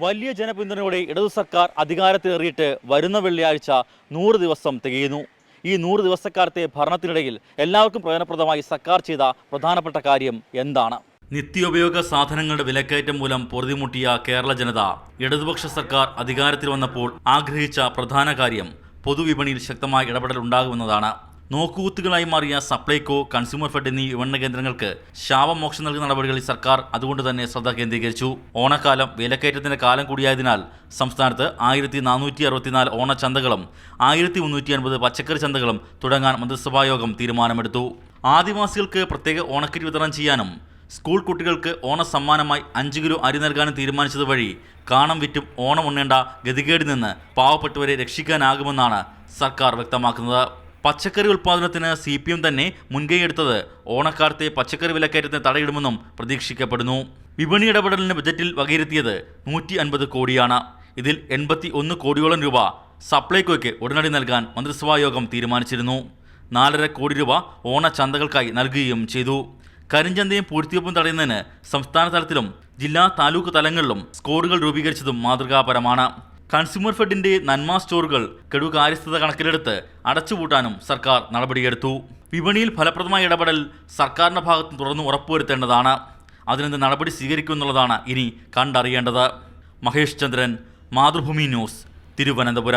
വലിയ ജനപിന്തുണയോടെ ഇടതു സർക്കാർ അധികാരത്തിലേറിയിട്ട് വരുന്ന വെള്ളിയാഴ്ച 100 ദിവസം തികയുന്നു. ഈ 100 ദിവസക്കാലത്തെ ഭരണത്തിനിടയിൽ എല്ലാവർക്കും പ്രയോജനപ്രദമായി സർക്കാർ ചെയ്ത പ്രധാനപ്പെട്ട കാര്യം എന്താണ്? നിത്യോപയോഗ സാധനങ്ങളുടെ വിലക്കയറ്റം മൂലം പൊറുതിമുട്ടിയ കേരള ജനത ഇടതുപക്ഷ സർക്കാർ അധികാരത്തിൽ വന്നപ്പോൾ ആഗ്രഹിച്ച പ്രധാന കാര്യം പൊതുവിപണിയിൽ ശക്തമായ ഇടപെടൽ ഉണ്ടാകുമെന്നതാണ്. നോക്കുകുത്തുകളായി മാറിയ സപ്ലൈകോ, കൺസ്യൂമർ ഫെഡ് എന്നീ വിപണന കേന്ദ്രങ്ങൾക്ക് ശാപമോക്ഷം നൽകുന്ന നടപടികളിൽ സർക്കാർ അതുകൊണ്ട് തന്നെ ശ്രദ്ധ കേന്ദ്രീകരിച്ചു. ഓണക്കാലം വിലക്കയറ്റത്തിന്റെ കാലം കൂടിയായതിനാൽ സംസ്ഥാനത്ത് 1464 ഓണച്ചന്തകളും 1350 പച്ചക്കറി ചന്തകളും തുടങ്ങാൻ മന്ത്രിസഭായോഗം തീരുമാനമെടുത്തു. ആദിവാസികൾക്ക് പ്രത്യേക ഓണക്കിറ്റ് വിതരണം ചെയ്യാനും സ്കൂൾ കുട്ടികൾക്ക് ഓണസമ്മാനമായി 5 കിലോ അരി നൽകാനും തീരുമാനിച്ചത് വഴി കാണം വിറ്റും ഓണം ഉണ്ണേണ്ട ഗതികേടിൽ നിന്ന് പാവപ്പെട്ടവരെ രക്ഷിക്കാനാകുമെന്നാണ് സർക്കാർ വ്യക്തമാക്കുന്നത്. പച്ചക്കറി ഉൽപ്പാദനത്തിന് CPM തന്നെ മുൻകൈയെടുത്തത് ഓണക്കാലത്തെ പച്ചക്കറി വിലക്കയറ്റത്തിന് തടയിടുമെന്നും പ്രതീക്ഷിക്കപ്പെടുന്നു. വിപണി ഇടപെടലിന് ബജറ്റിൽ വകയിരുത്തിയത് 150 കോടിയാണ്. ഇതിൽ 81 കോടിയോളം രൂപ സപ്ലൈകോയ്ക്ക് ഉടനടി നൽകാൻ മന്ത്രിസഭായോഗം തീരുമാനിച്ചിരുന്നു. 4.5 കോടി രൂപ ഓണച്ചന്തകൾക്കായി നൽകുകയും ചെയ്തു. കരിഞ്ചന്തയും പൂഴ്ത്തിവെപ്പും തടയുന്നതിന് സംസ്ഥാന തലത്തിലും ജില്ലാ താലൂക്ക് തലങ്ങളിലും സ്ക്വാഡുകൾ രൂപീകരിച്ചതും മാതൃകാപരമാണ്. കൺസ്യൂമർ ഫെഡിന്റെ നന്മ സ്റ്റോറുകൾ കെടുകാര്യസ്ഥത കണക്കിലെടുത്ത് അടച്ചുപൂട്ടാനും സർക്കാർ നടപടിയെടുത്തു. വിപണിയിൽ ഫലപ്രദമായ ഇടപെടൽ സർക്കാരിന്റെ ഭാഗത്ത് തുറന്നു ഉറപ്പുവരുത്തേണ്ടതാണ്. അതിനെന്ത് നടപടി സ്വീകരിക്കുമെന്നുള്ളതാണ് ഇനി കണ്ടറിയേണ്ടത്. മഹേഷ് ചന്ദ്രൻ, മാതൃഭൂമി ന്യൂസ്, തിരുവനന്തപുരം.